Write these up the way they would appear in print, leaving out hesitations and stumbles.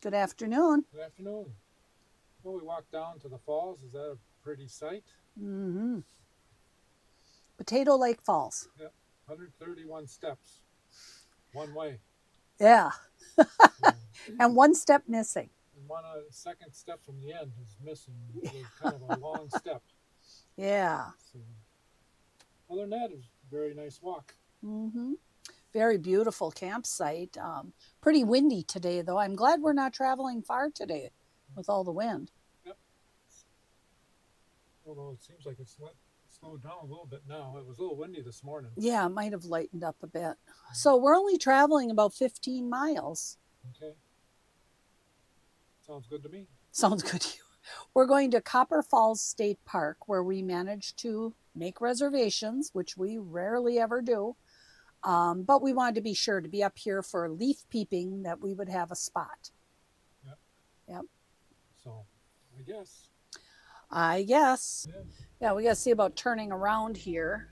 Good afternoon. Good afternoon. Well, we walked down to the falls. Is that a pretty sight? Mm-hmm. Potato Lake Falls. Yep, 131 steps, one way. Yeah. So, And one step missing. and one second step from the end is missing. It was kind of a long step. Yeah. So, other than that, it was a very nice walk. Mm-hmm. Very beautiful campsite. Pretty windy today, though. I'm glad we're not traveling far today with all the wind. Yep. Although it seems like it's slowed down a little bit now. It was a little windy this morning. Yeah, it might have lightened up a bit. So we're only traveling about 15 miles. Okay. Sounds good to me. Sounds good to you. We're going to Copper Falls State Park, where we managed to make reservations, which we rarely ever do. But we wanted to be sure to be up here for leaf peeping that we would have a spot. Yep. So, I guess. Yeah, we got to see about turning around here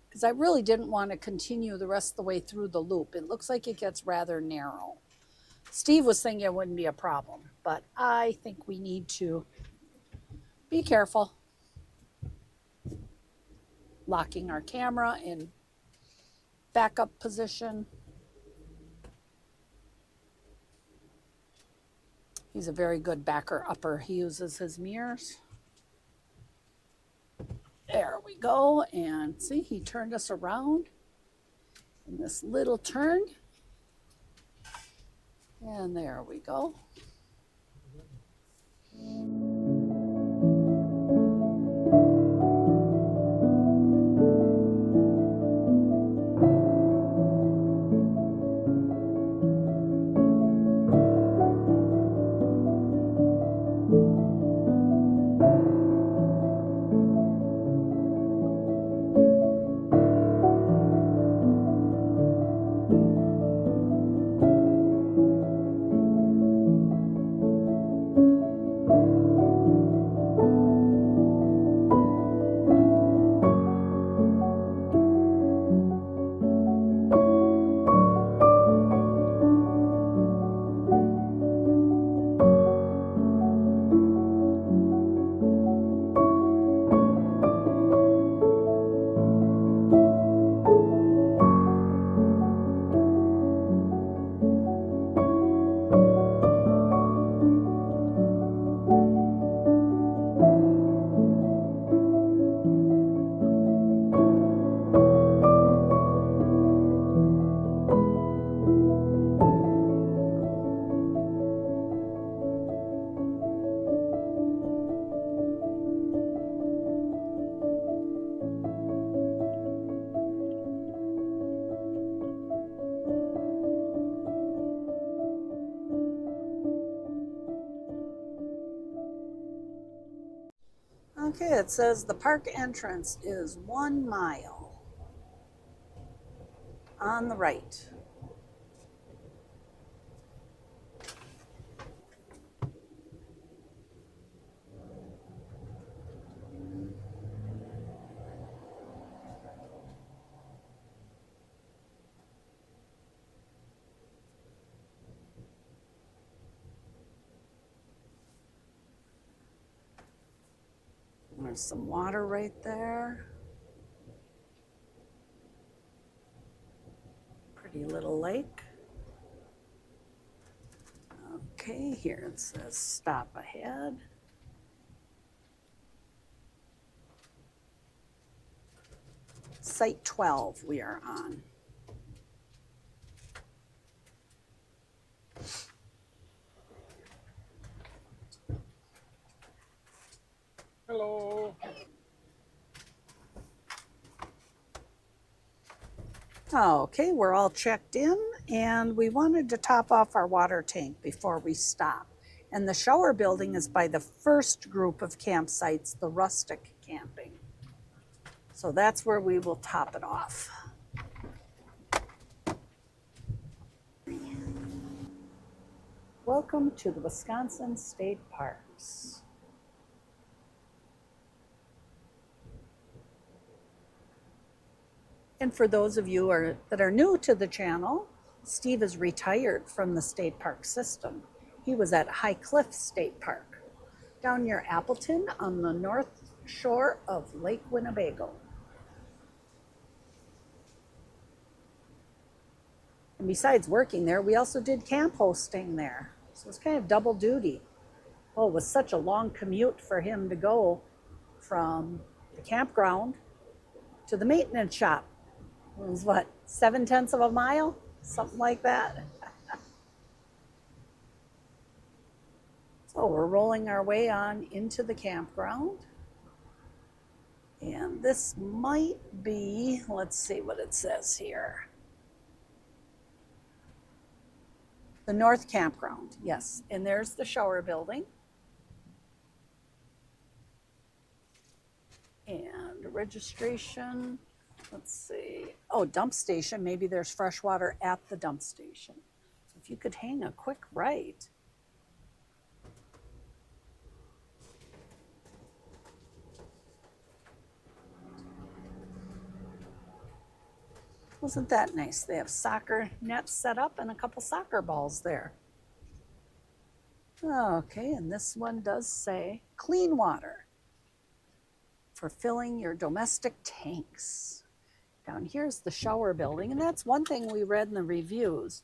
because I really didn't want to continue the rest of the way through the loop. It looks like it gets rather narrow. Steve was thinking it wouldn't be a problem, but I think we need to be careful. Locking our camera in backup position. He's a very good backer upper. He uses his mirrors. There we go. And see, he turned us around in this little turn. And there we go. Okay, it says the park entrance is 1 mile on the right. There's some water right there. Pretty little lake. Okay, here it says stop ahead. Site 12 we are on. Hello. Okay, we're all checked in and we wanted to top off our water tank before we stop. And the shower building is by the first group of campsites, the rustic camping. So that's where we will top it off. Welcome to the Wisconsin State Parks. And for those of you that are new to the channel, Steve is retired from the state park system. He was at High Cliff State Park, down near Appleton on the north shore of Lake Winnebago. And besides working there, we also did camp hosting there. So it's kind of double duty. Oh, it was such a long commute for him to go from the campground to the maintenance shop. It was what, 7/10 of a mile? Something like that. So we're rolling our way on into the campground. And this might be, let's see what it says here. The North Campground, yes. And there's the shower building. And registration, let's see. Oh, dump station, maybe there's fresh water at the dump station. So if you could hang a quick right. Wasn't that nice? They have soccer nets set up and a couple soccer balls there. Okay, and this one does say clean water for filling your domestic tanks. Down here's the shower building, and that's one thing we read in the reviews,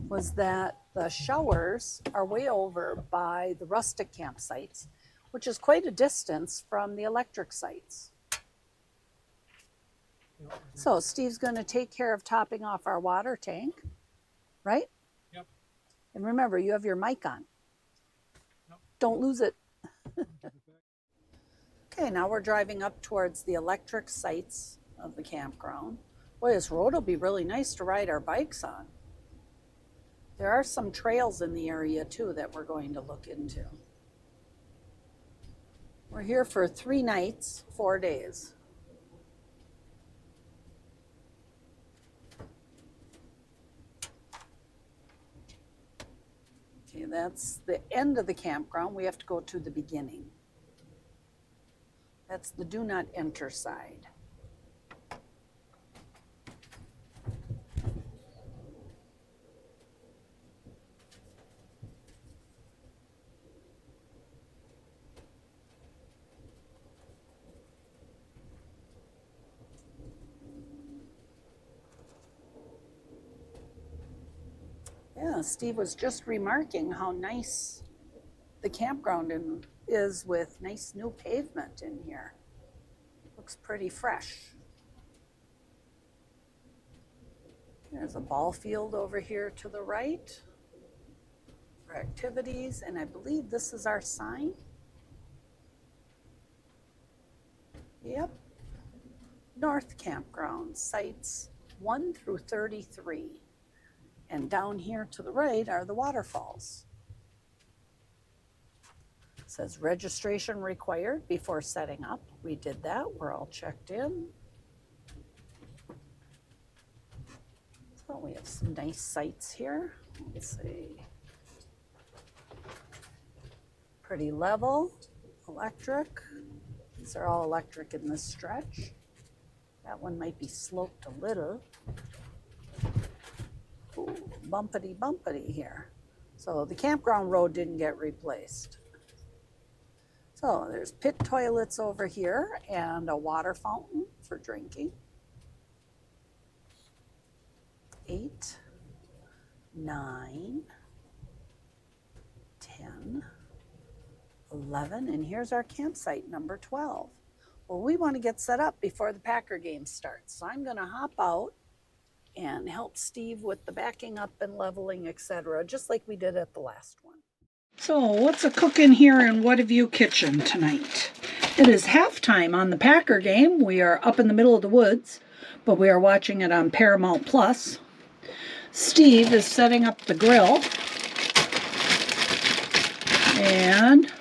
was that the showers are way over by the rustic campsites, which is quite a distance from the electric sites. So Steve's going to take care of topping off our water tank, right? Yep. And remember, you have your mic on. Yep. Don't lose it. Okay, now we're driving up towards the electric sites of the campground. Boy, this road will be really nice to ride our bikes on. There are some trails in the area too that we're going to look into. We're here for 3 nights, 4 days. Okay, that's the end of the campground. We have to go to the beginning. That's the do not enter side. Yeah, Steve was just remarking how nice the campground is with nice new pavement in here. Looks pretty fresh. There's a ball field over here to the right for activities, and I believe this is our sign. Yep. North Campground, sites 1 through 33. And down here to the right are the waterfalls. It says registration required before setting up. We did that. We're all checked in. So we have some nice sites here. Let's see. Pretty level, electric. These are all electric in this stretch. That one might be sloped a little. Ooh, bumpity here. So the campground road didn't get replaced. So there's pit toilets over here and a water fountain for drinking. 8, 9, 10, 11, and here's our campsite number 12. Well, we want to get set up before the Packer game starts. So I'm going to hop out and help Steve with the backing up and leveling, etc., just like we did at the last one. So what's a cooking here in What Have You Kitchen tonight? It is halftime on the Packer game. We are up in the middle of the woods, but we are watching it on Paramount Plus. Steve is setting up the grill, and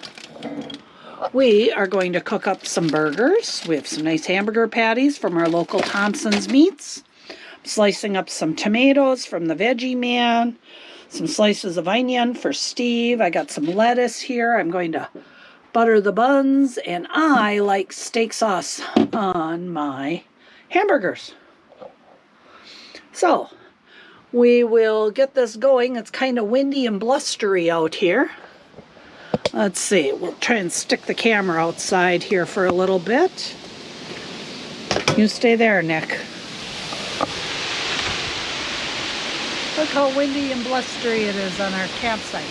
we are going to cook up some burgers. We have some nice hamburger patties from our local Thompson's Meats. Slicing up some tomatoes from the Veggie Man, some slices of onion for Steve. I got some lettuce here. I'm going to butter the buns, and I like steak sauce on my hamburgers. So we will get this going. It's kind of windy and blustery out here. Let's see, we'll try and stick the camera outside here for a little bit. You stay there, Nick. Look how windy and blustery it is on our campsite.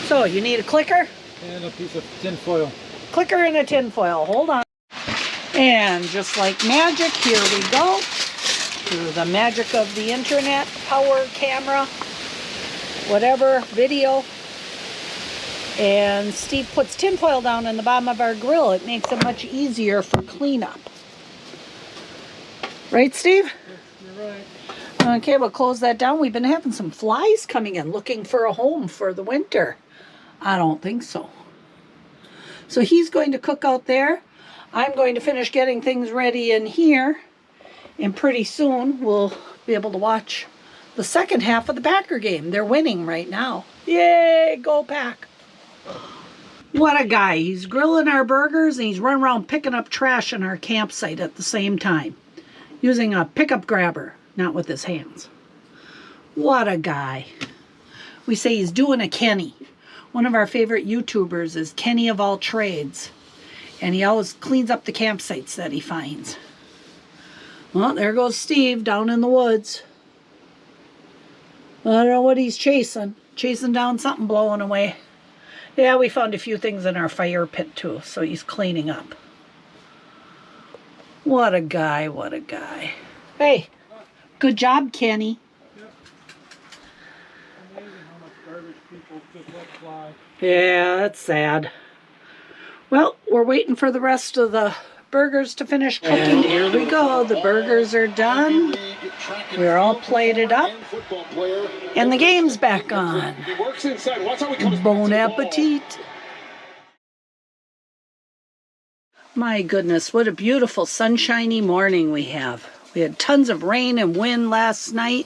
So, you need a clicker? And a piece of tin foil. Clicker and a tin foil. Hold on. And just like magic, here we go. Through the magic of the internet, power, camera, whatever, video. And Steve puts tinfoil down in the bottom of our grill. It makes it much easier for cleanup. Right, Steve? Yes, you're right. Okay, we'll close that down. We've been having some flies coming in looking for a home for the winter. I don't think so. So he's going to cook out there. I'm going to finish getting things ready in here. And pretty soon we'll be able to watch the second half of the Packer game. They're winning right now. Yay, go Pack. What a guy. He's grilling our burgers and he's running around picking up trash in our campsite at the same time. Using a pickup grabber, not with his hands. What a guy. We say he's doing a Kenny. One of our favorite YouTubers is Kenny of All Trades. And he always cleans up the campsites that he finds. Well, there goes Steve down in the woods. I don't know what he's chasing. Chasing down something blowing away. Yeah, we found a few things in our fire pit too, so he's cleaning up. What a guy, what a guy. Hey, good job, Kenny. Yep. Amazing how much garbage people just let fly. Yeah, that's sad. Well, we're waiting for the rest of the burgers to finish cooking. Here we go. The burgers are done. We're all plated up. And the game's back on. Bon appetit. My goodness, what a beautiful sunshiny morning we have. We had tons of rain and wind last night.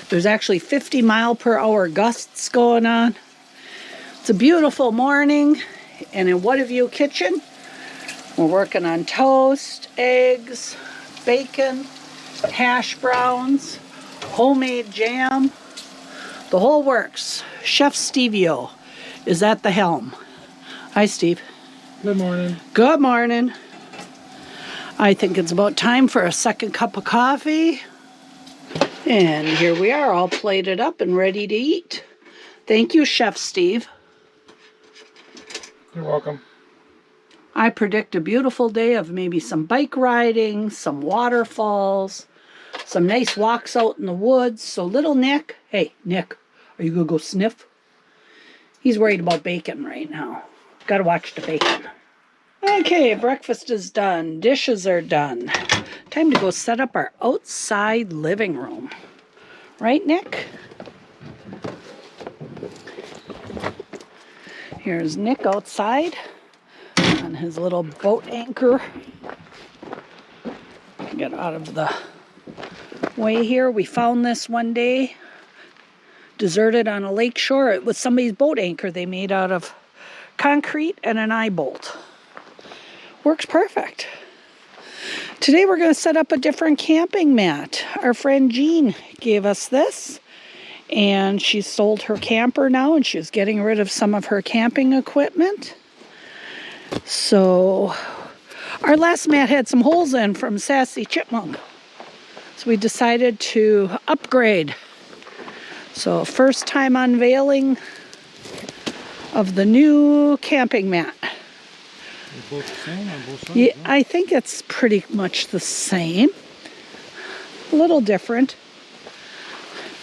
There's actually 50-mile-per-hour gusts going on. It's a beautiful morning. And in What Have You Kitchen, we're working on toast, eggs, bacon, hash browns, homemade jam, the whole works. Chef Stevio is at the helm. Hi, Steve. Good morning. Good morning. I think it's about time for a second cup of coffee. And here we are, all plated up and ready to eat. Thank you, Chef Steve. You're welcome. I predict a beautiful day of maybe some bike riding, some waterfalls, some nice walks out in the woods. So little Nick, hey, Nick, are you going to go sniff? He's worried about bacon right now. Got to watch the bacon. Okay, breakfast is done. Dishes are done. Time to go set up our outside living room. Right, Nick? Here's Nick outside on his little boat anchor. Get out of the way here. We found this one day, deserted on a lake shore. It was somebody's boat anchor they made out of concrete and an eye bolt. Works perfect. Today we're going to set up a different camping mat. Our friend Jean gave us this. And she sold her camper now, and she's getting rid of some of her camping equipment. So our last mat had some holes in from Sassy Chipmunk. So we decided to upgrade. So first time unveiling of the new camping mat. They're both the same on both sides? Yeah, I think it's pretty much the same. A little different.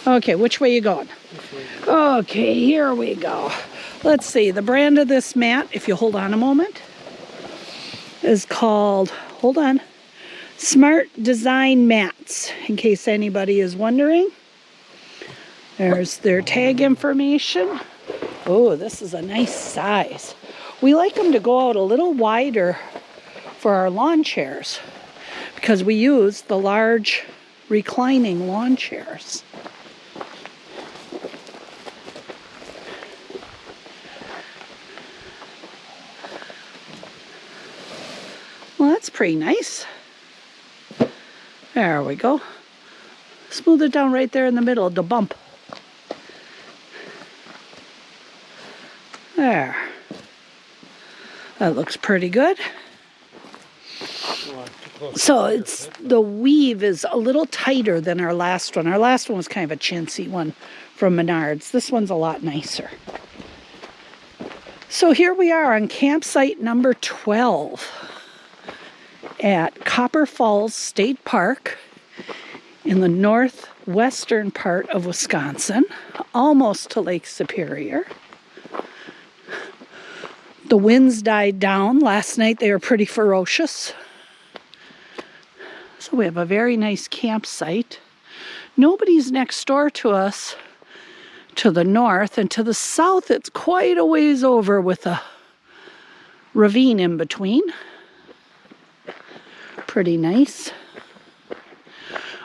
Okay, which way you going? Okay, here we go. Let's see, the brand of this mat, if you hold on a moment, is called, hold on, Smart Design Mats, in case anybody is wondering. There's their tag information. Oh, this is a nice size. We like them to go out a little wider for our lawn chairs because we use the large reclining lawn chairs. that's pretty nice. There we go. Smooth it down right there in the middle of the bump. There. That looks pretty good. So it's the weave is a little tighter than our last one. Our last one was kind of a chintzy one from Menards. This one's a lot nicer. So here we are on campsite number 12 at Copper Falls State Park in the northwestern part of Wisconsin, almost to Lake Superior. The winds died down. Last night they were pretty ferocious. So we have a very nice campsite. Nobody's next door to us to the north, and to the south it's quite a ways over with a ravine in between. Pretty nice.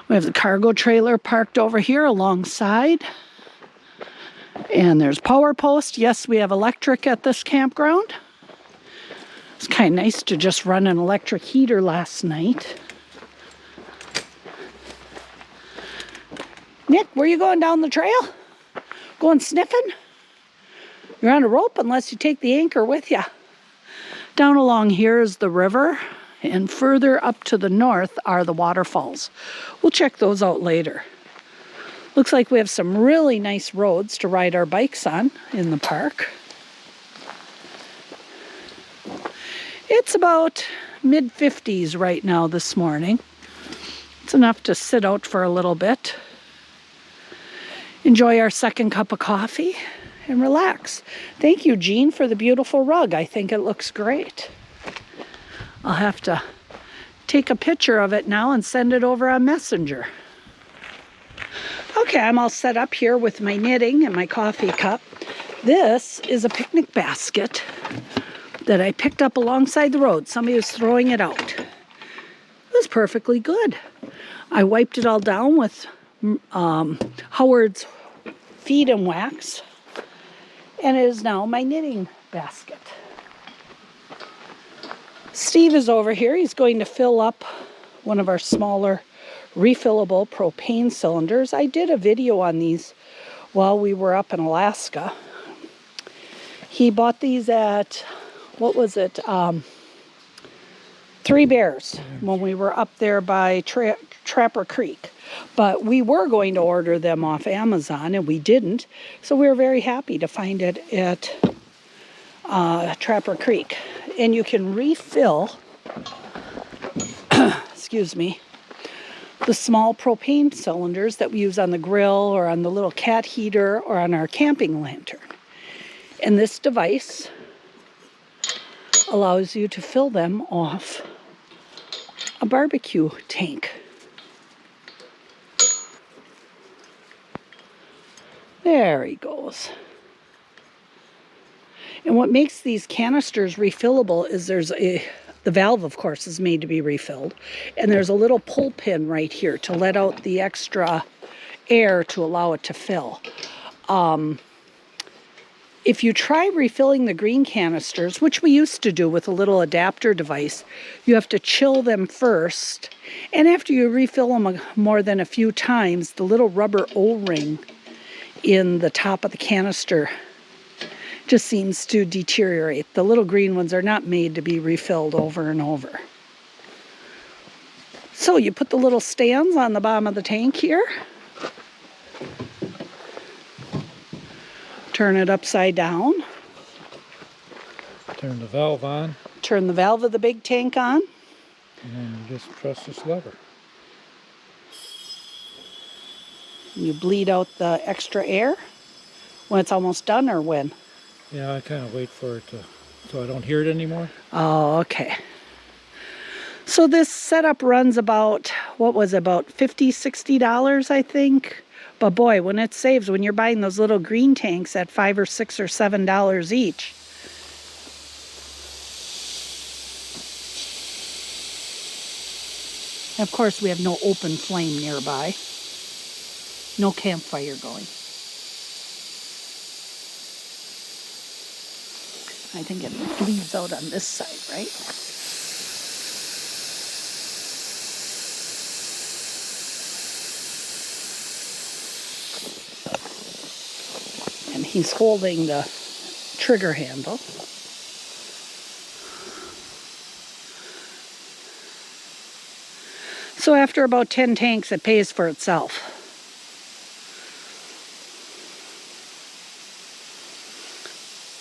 We have the cargo trailer parked over here alongside. And there's power post. Yes, we have electric at this campground. It's kind of nice to just run an electric heater last night. Nick, where you going down the trail? Going sniffing? You're on a rope unless you take the anchor with you. Down along here is the river, and further up to the north are the waterfalls. We'll check those out later. Looks like we have some really nice roads to ride our bikes on in the park. It's about mid-50s right now this morning. It's enough to sit out for a little bit, enjoy our second cup of coffee, and relax. Thank you, Jean, for the beautiful rug. I think it looks great. I'll have to take a picture of it now and send it over on Messenger. Okay, I'm all set up here with my knitting and my coffee cup. This is a picnic basket that I picked up alongside the road. Somebody was throwing it out. It was perfectly good. I wiped it all down with Howard's Feed and Wax, and it is now my knitting basket. Steve is over here. He's going to fill up one of our smaller refillable propane cylinders. I did a video on these while we were up in Alaska. He bought these at, what was it, Three Bears when we were up there by Trapper Creek. But we were going to order them off Amazon, and we didn't. So we were very happy to find it at Trapper Creek. And you can refill, excuse me, the small propane cylinders that we use on the grill or on the little cat heater or on our camping lantern. And this device allows you to fill them off a barbecue tank. There he goes. And what makes these canisters refillable is the valve, of course, is made to be refilled. And there's a little pull pin right here to let out the extra air to allow it to fill. If you try refilling the green canisters, which we used to do with a little adapter device, you have to chill them first. And after you refill them more than a few times, the little rubber O-ring in the top of the canister just seems to deteriorate. The little green ones are not made to be refilled over and over. So you put the little stands on the bottom of the tank here. Turn it upside down. Turn the valve on. Turn the valve of the big tank on. And then you just press this lever. You bleed out the extra air when it's almost done, or when? Yeah, I kind of wait for it so I don't hear it anymore. Oh, okay. So this setup runs about, what was it, about $50, $60, I think. But boy, when it saves, when you're buying those little green tanks at $5 or $6 or $7 each. And of course, we have no open flame nearby. No campfire going. I think it bleeds out on this side, right? he's holding the trigger handle. So after about 10 tanks, it pays for itself.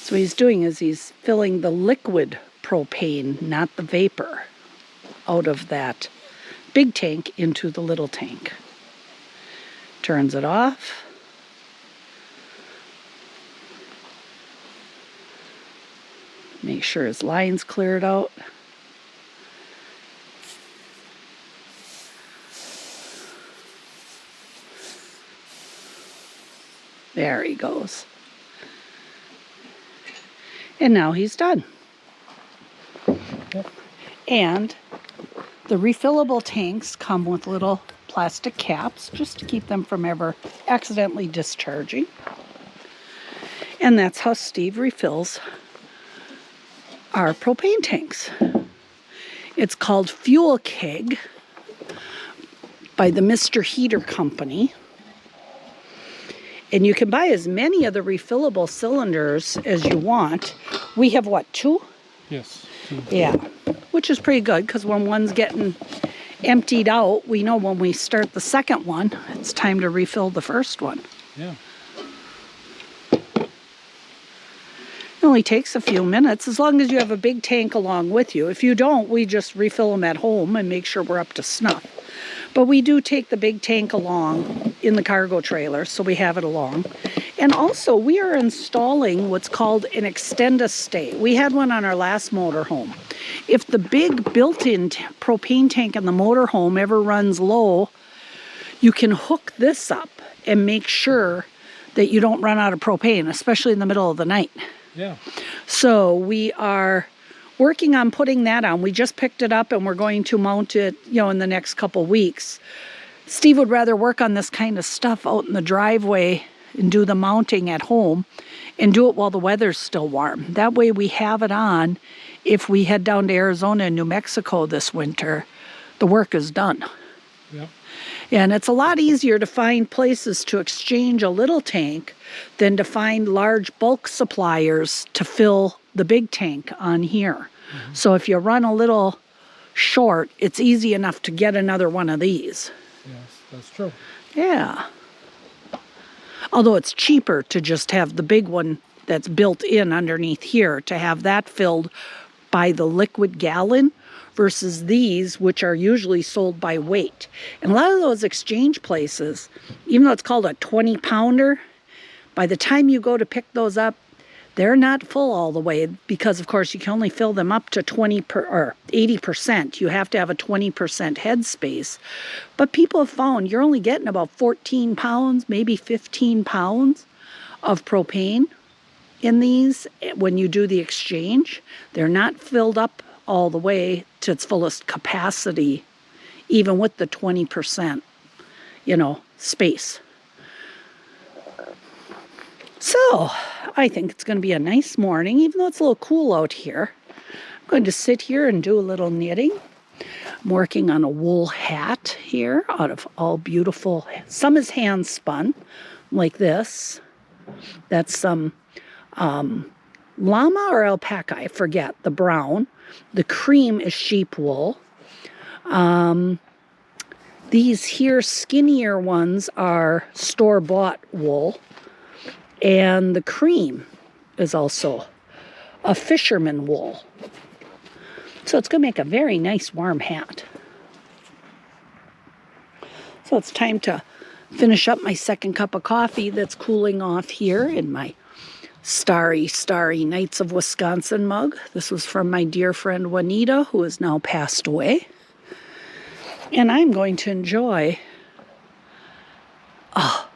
So what he's doing is he's filling the liquid propane, not the vapor, out of that big tank into the little tank. Turns it off. Make sure his line's cleared out. There he goes. And now he's done. Yep. And the refillable tanks come with little plastic caps just to keep them from ever accidentally discharging. And that's how Steve refills our propane tanks. It's called Fuel Keg by the Mr. Heater Company. And you can buy as many of the refillable cylinders as you want. We have what, 2? Yes. 2. Yeah, which is pretty good because when one's getting emptied out, we know when we start the second one, it's time to refill the first one. Yeah. It only takes a few minutes as long as you have a big tank along with you. If you don't, we just refill them at home and make sure we're up to snuff. But we do take the big tank along in the cargo trailer, so we have it along. And also, we are installing what's called an extend-a-stay. We had one on our last motorhome. If the big built-in propane tank in the motorhome ever runs low, you can hook this up and make sure that you don't run out of propane, especially in the middle of the night. Yeah. So we are working on putting that on. We just picked it up and we're going to mount it, in the next couple weeks. Steve would rather work on this kind of stuff out in the driveway and do the mounting at home and do it while the weather's still warm. That way we have it on. If we head down to Arizona and New Mexico this winter, the work is done. Yeah. And it's a lot easier to find places to exchange a little tank than to find large bulk suppliers to fill the big tank on here. Mm-hmm. So if you run a little short, it's easy enough to get another one of these. Yes, that's true. Yeah. Although it's cheaper to just have the big one that's built in underneath here, to have that filled by the liquid gallon versus these, which are usually sold by weight. And a lot of those exchange places, even though it's called a 20-pounder, by the time you go to pick those up, they're not full all the way because, of course, you can only fill them up to 80%. You have to have a 20% headspace. But people have found you're only getting about 14 pounds, maybe 15 pounds of propane in these when you do the exchange. They're not filled up all the way to its fullest capacity, even with the 20%, space. So, I think it's going to be a nice morning, even though it's a little cool out here. I'm going to sit here and do a little knitting. I'm working on a wool hat here out of all beautiful, some is hand spun, like this. That's some llama or alpaca, I forget, the brown. The cream is sheep wool. These here skinnier ones are store-bought wool. And the cream is also a fisherman wool. So it's going to make a very nice warm hat. So it's time to finish up my second cup of coffee that's cooling off here in my starry Knights of Wisconsin mug. This was from my dear friend Juanita, who has now passed away. And I'm going to enjoy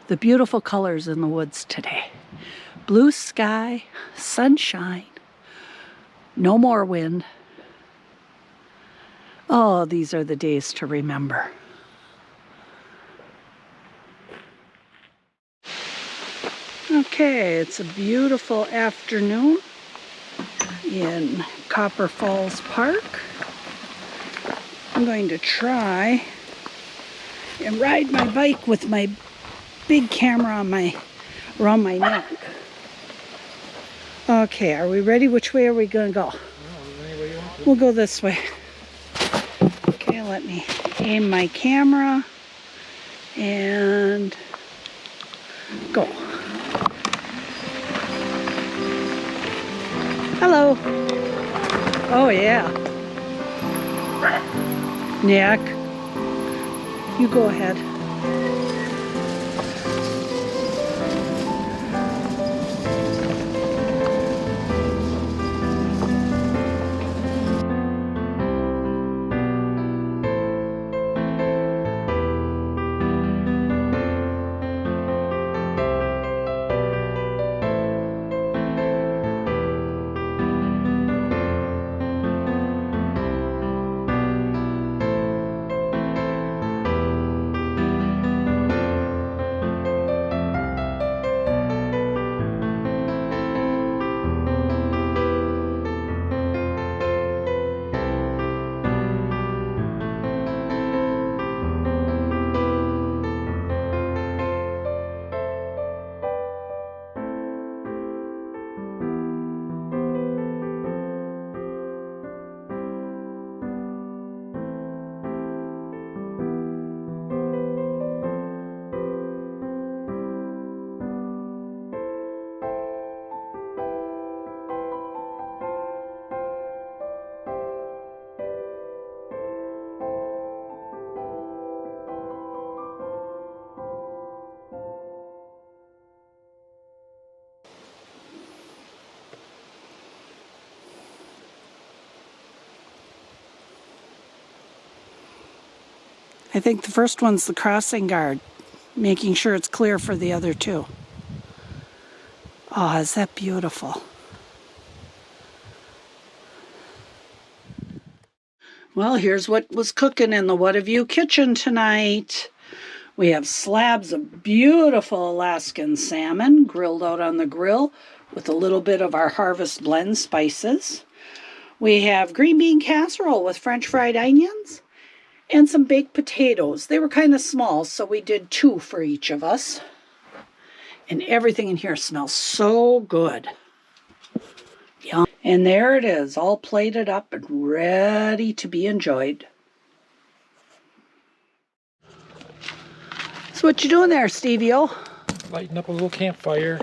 the beautiful colors in the woods today. Blue sky, sunshine, no more wind. Oh, these are the days to remember. Okay, it's a beautiful afternoon in Copper Falls Park. I'm going to try and ride my bike with my big camera on around my neck. Okay, are we ready? Which way are we going to go? Any way you want to. We'll go this way. Okay, let me aim my camera and go. Hello. Oh, yeah. Nick, you go ahead. I think the first one's the crossing guard, making sure it's clear for the other two. Oh, is that beautiful? Well, here's what was cooking in the What Have You kitchen tonight. We have slabs of beautiful Alaskan salmon grilled out on the grill with a little bit of our Harvest Blend spices. We have green bean casserole with French fried onions and some baked potatoes. They were kind of small, so we did 2 for each of us. And everything in here smells so good. Yum. And there it is, all plated up and ready to be enjoyed. So what you doing there, Stevie-O? Lighting up a little campfire.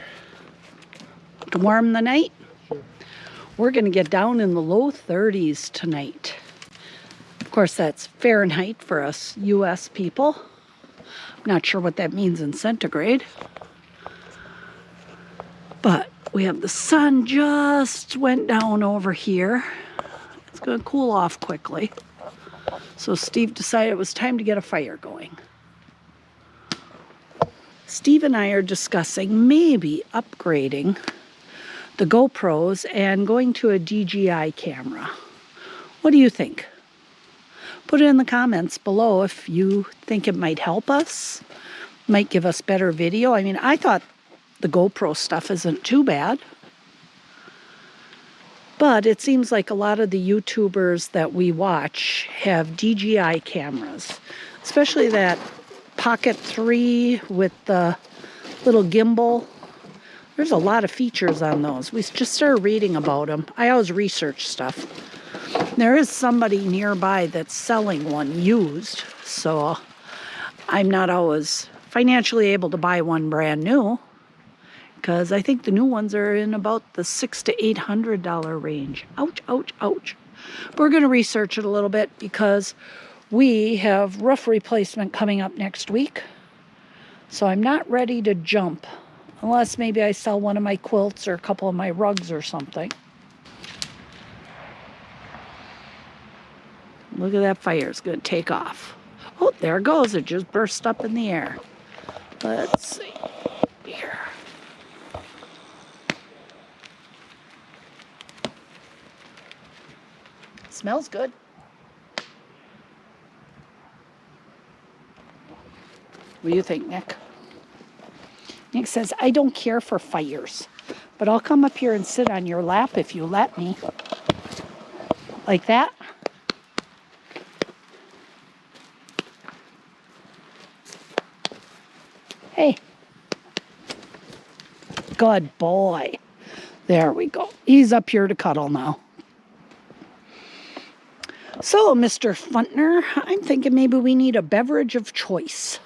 To warm the night? Sure. We're going to get down in the low 30s tonight. Of course, that's Fahrenheit for us U.S. people. I'm not sure what that means in centigrade. But we have the sun just went down over here. It's going to cool off quickly. So Steve decided it was time to get a fire going. Steve and I are discussing maybe upgrading the GoPros and going to a DJI camera. What do you think? Put it in the comments below if you think it might help us, might give us better video. I mean, I thought the GoPro stuff isn't too bad. But it seems like a lot of the YouTubers that we watch have DJI cameras, especially that Pocket 3 with the little gimbal. There's a lot of features on those. We just started reading about them. I always research stuff. There is somebody nearby that's selling one used, so I'm not always financially able to buy one brand new, because I think the new ones are in about the $600 to $800 range. Ouch, ouch, ouch. We're going to research it a little bit because we have roof replacement coming up next week. So I'm not ready to jump unless maybe I sell one of my quilts or a couple of my rugs or something. Look at that fire. It's going to take off. Oh, there it goes. It just burst up in the air. Let's see here. Smells good. What do you think, Nick? Nick says, I don't care for fires, but I'll come up here and sit on your lap if you let me. Like that? Hey. Good boy. There we go. He's up here to cuddle now. So, Mr. Funtner, I'm thinking maybe we need a beverage of choice.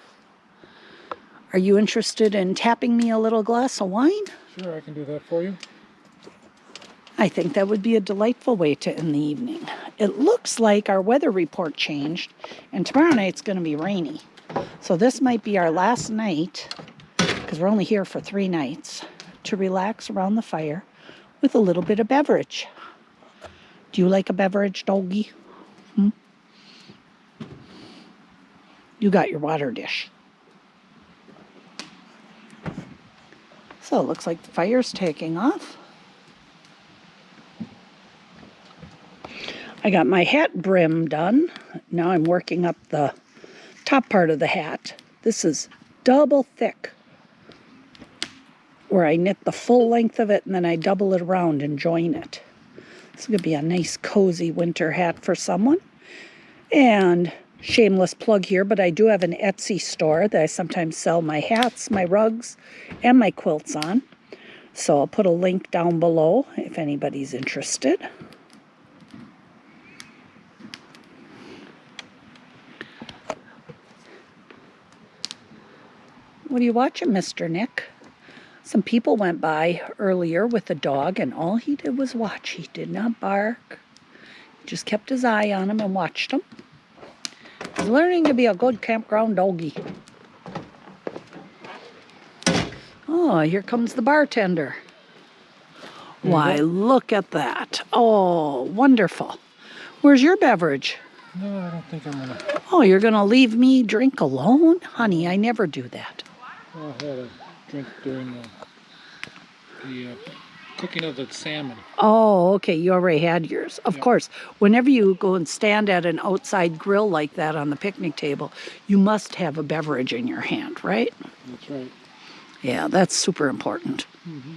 Are you interested in tapping me a little glass of wine? Sure, I can do that for you. I think that would be a delightful way to end the evening. It looks like our weather report changed, and tomorrow night's going to be rainy. So this might be our last night, because we're only here for 3 nights, to relax around the fire with a little bit of beverage. Do you like a beverage, doggy? You got your water dish. So it looks like the fire's taking off. I got my hat brim done. Now I'm working up the top part of the hat. This is double thick, where I knit the full length of it and then I double it around and join it. This is going to be a nice cozy winter hat for someone. And shameless plug here, but I do have an Etsy store that I sometimes sell my hats, my rugs, and my quilts on. So I'll put a link down below if anybody's interested. What are you watching, Mr. Nick? Some people went by earlier with a dog, and all he did was watch. He did not bark. He just kept his eye on him and watched him. He's learning to be a good campground doggy. Oh, here comes the bartender. Why, look at that. Oh, wonderful. Where's your beverage? No, I don't think I'm gonna. Oh, you're going to leave me drink alone? Honey, I never do that. Well, I had a drink during the cooking of the salmon. Oh, okay. You already had yours. Of course. Whenever you go and stand at an outside grill like that on the picnic table, you must have a beverage in your hand, right? That's right. Yeah, that's super important. Mm-hmm.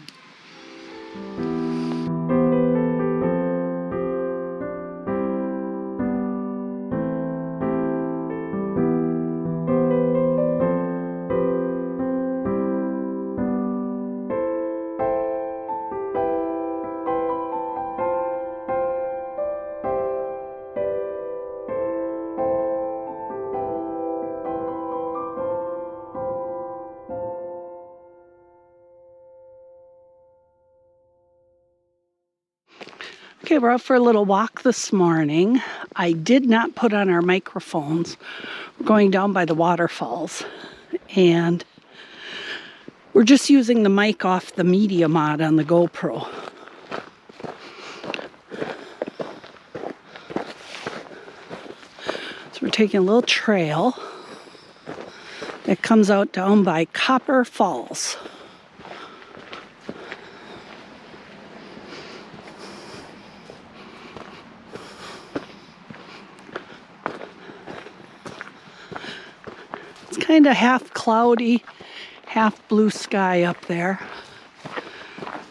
Okay, we're out for a little walk this morning. I did not put on our microphones. We're going down by the waterfalls, and we're just using the mic off the media mod on the GoPro. So we're taking a little trail that comes out down by Copper Falls. It's kind of half cloudy, half blue sky up there.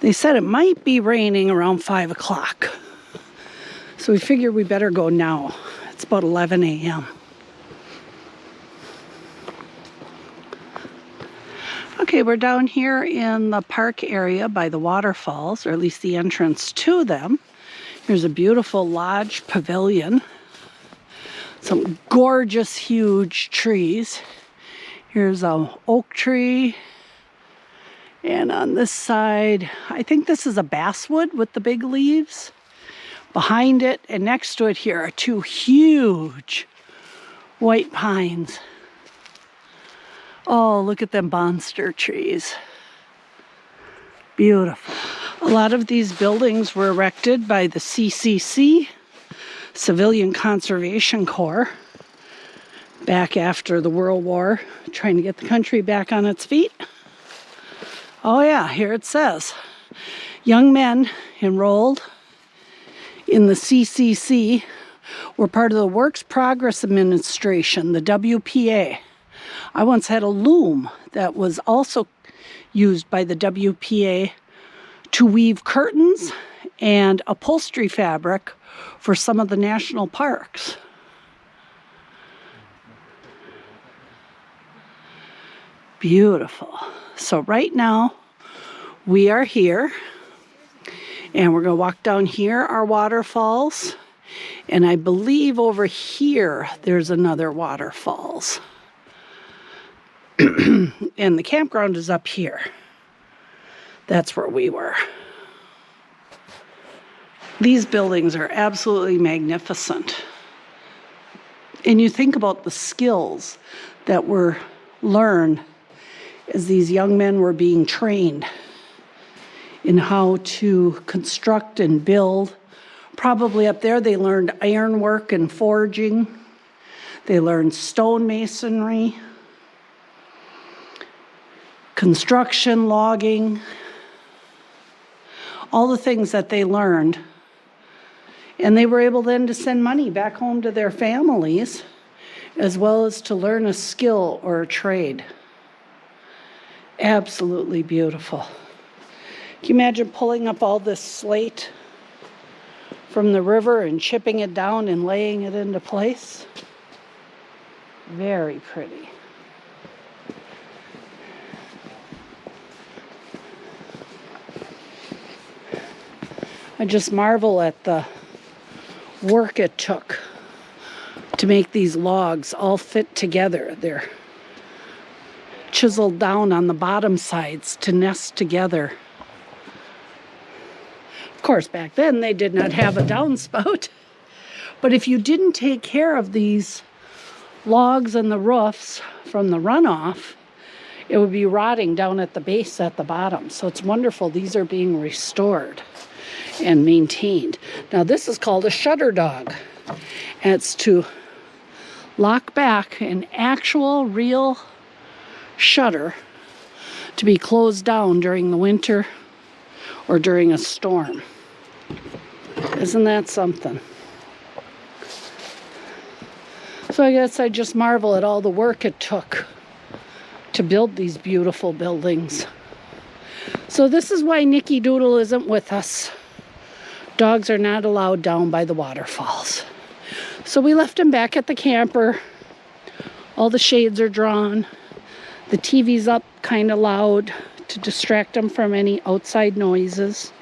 They said it might be raining around 5 o'clock. So we figured we better go now. It's about 11 a.m. Okay, we're down here in the park area by the waterfalls, or at least the entrance to them. Here's a beautiful lodge pavilion. Some gorgeous, huge trees. Here's an oak tree. And on this side, I think this is a basswood with the big leaves. Behind it and next to it here are 2 huge white pines. Oh, look at them monster trees. Beautiful. A lot of these buildings were erected by the CCC, Civilian Conservation Corps, back after the World War, trying to get the country back on its feet. Oh yeah, here it says, young men enrolled in the CCC were part of the Works Progress Administration, the WPA. I once had a loom that was also used by the WPA to weave curtains and upholstery fabric for some of the national parks. Beautiful. So right now we are here And we're going to walk down here, our waterfalls. And I believe over here, there's another waterfalls. And the campground is up here. That's where we were. These buildings are absolutely magnificent. And you think about the skills that were learned as these young men were being trained in how to construct and build. Probably up there they learned ironwork and forging. They learned stonemasonry, construction, logging, all the things that they learned. And they were able then to send money back home to their families, as well as to learn a skill or a trade. Absolutely beautiful. Can you imagine pulling up all this slate from the river and chipping it down and laying it into place? Very pretty. I just marvel at the work it took to make these logs all fit together. They're chiseled down on the bottom sides to nest together. Of course, back then they did not have a downspout. But if you didn't take care of these logs and the roofs from the runoff, it would be rotting down at the base at the bottom. So it's wonderful these are being restored and maintained. Now this is called a shutter dog. And it's to lock back an actual real shutter to be closed down during the winter or during a storm. Isn't that something? So I guess I just marvel at all the work it took to build these beautiful buildings. So this is why Nicky Doodle isn't with us. Dogs are not allowed down by the waterfalls. So we left him back at the camper. All the shades are drawn. The TV's up kind of loud to distract him from any outside noises.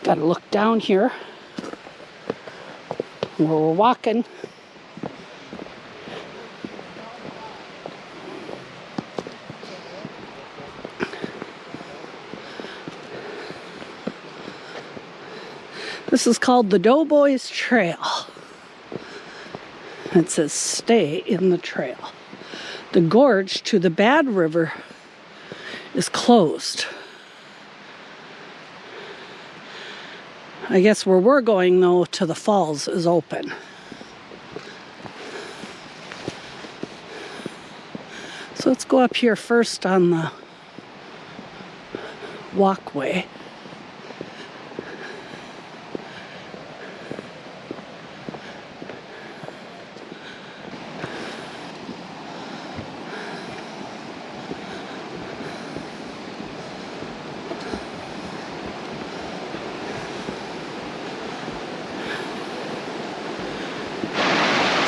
Got to look down here where we're walking. This is called the Doughboys Trail. It says stay in the trail. The gorge to the Bad River is closed. I guess where we're going though to the falls is open. So let's go up here first on the walkway.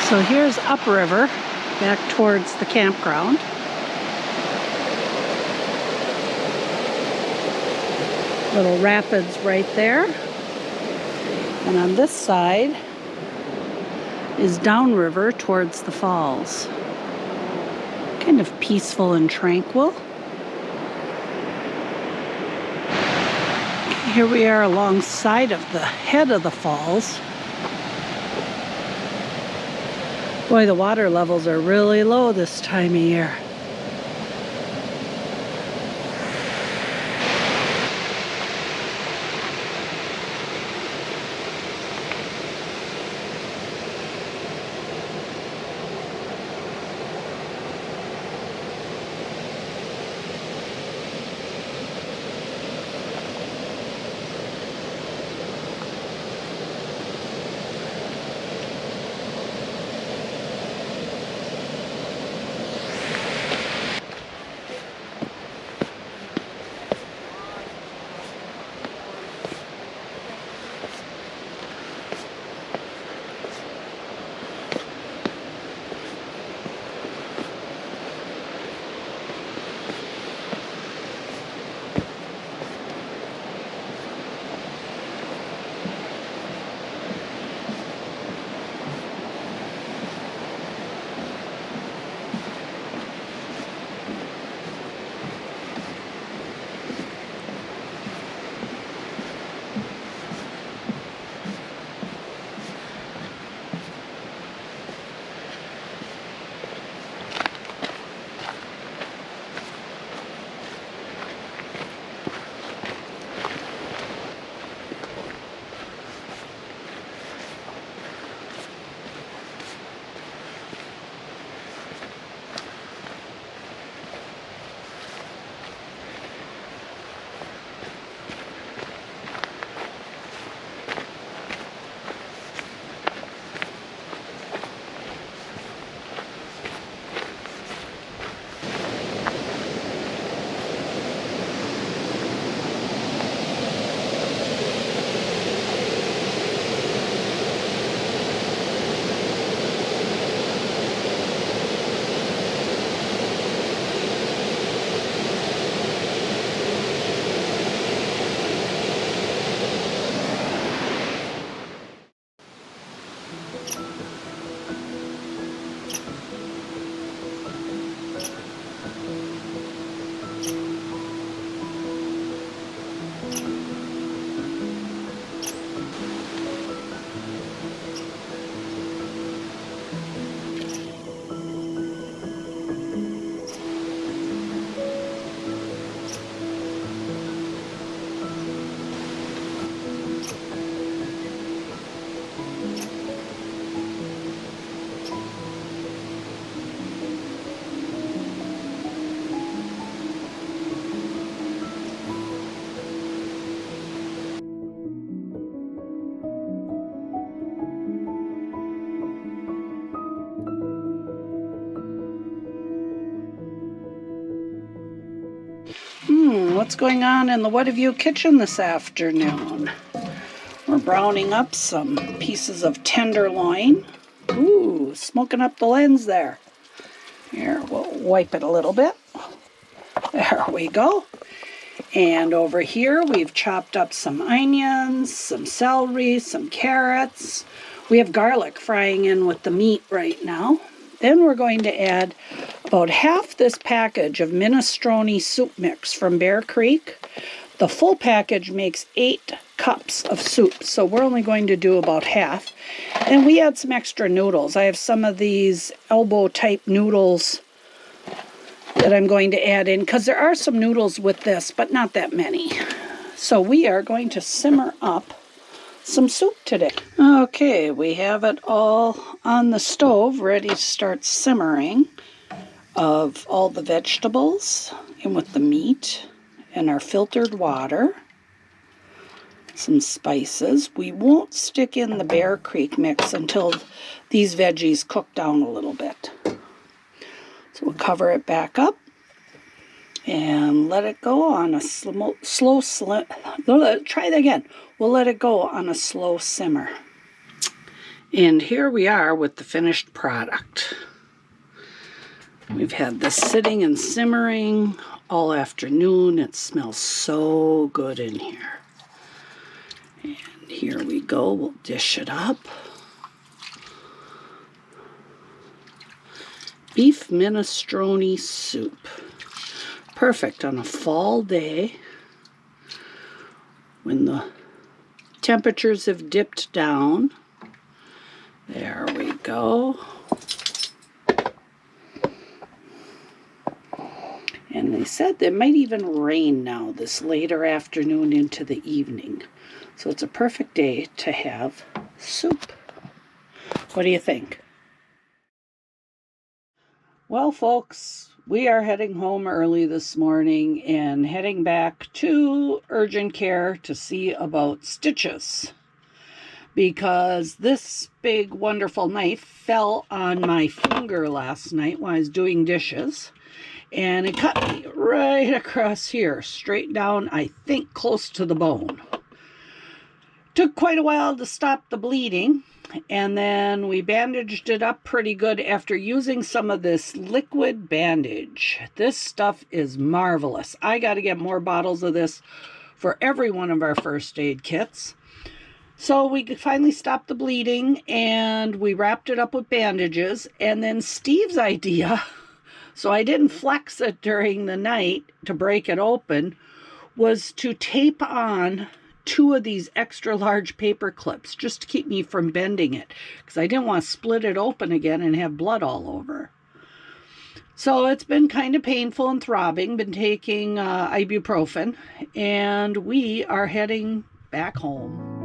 So here's upriver, back towards the campground. Little rapids right there. And on this side is downriver towards the falls. Kind of peaceful and tranquil. Here we are alongside of the head of the falls. Boy, the water levels are really low this time of year. what's going on in the What Have You kitchen this afternoon. We're browning up some pieces of tenderloin. Ooh, smoking up the lens there. Here, we'll wipe it a little bit. There we go. And over here, we've chopped up some onions, some celery, some carrots. We have garlic frying in with the meat right now. Then we're going to add about half this package of minestrone soup mix from Bear Creek. The full package makes 8 cups of soup, so we're only going to do about half. And we add some extra noodles. I have some of these elbow type noodles that I'm going to add in, because there are some noodles with this, but not that many. So we are going to simmer up some soup today. Okay, we have it all on the stove, ready to start simmering, of all the vegetables and with the meat and our filtered water. Some spices. We won't stick in the Bear Creek mix until these veggies cook down a little bit. So we'll cover it back up and let it go on a try that again. We'll let it go on a slow simmer. And here we are with the finished product. We've had this sitting and simmering all afternoon. It smells so good in here. And here we go. We'll dish it up. Beef minestrone soup. Perfect on a fall day when the temperatures have dipped down. There we go. And they said it might even rain now this later afternoon into the evening. So it's a perfect day to have soup. What do you think? Well, folks, we are heading home early this morning and heading back to urgent care to see about stitches, because this big wonderful knife fell on my finger last night while I was doing dishes, and it cut me right across here, straight down, I think close to the bone. Took quite a while to stop the bleeding, and then we bandaged it up pretty good after using some of this liquid bandage. This stuff is marvelous. I got to get more bottles of this for every one of our first aid kits. So we finally stopped the bleeding, and we wrapped it up with bandages. And then Steve's idea, so I didn't flex it during the night to break it open, was to tape on 2 of these extra large paper clips just to keep me from bending it, because I didn't want to split it open again and have blood all over. So it's been kind of painful and throbbing, been taking ibuprofen, and we are heading back home.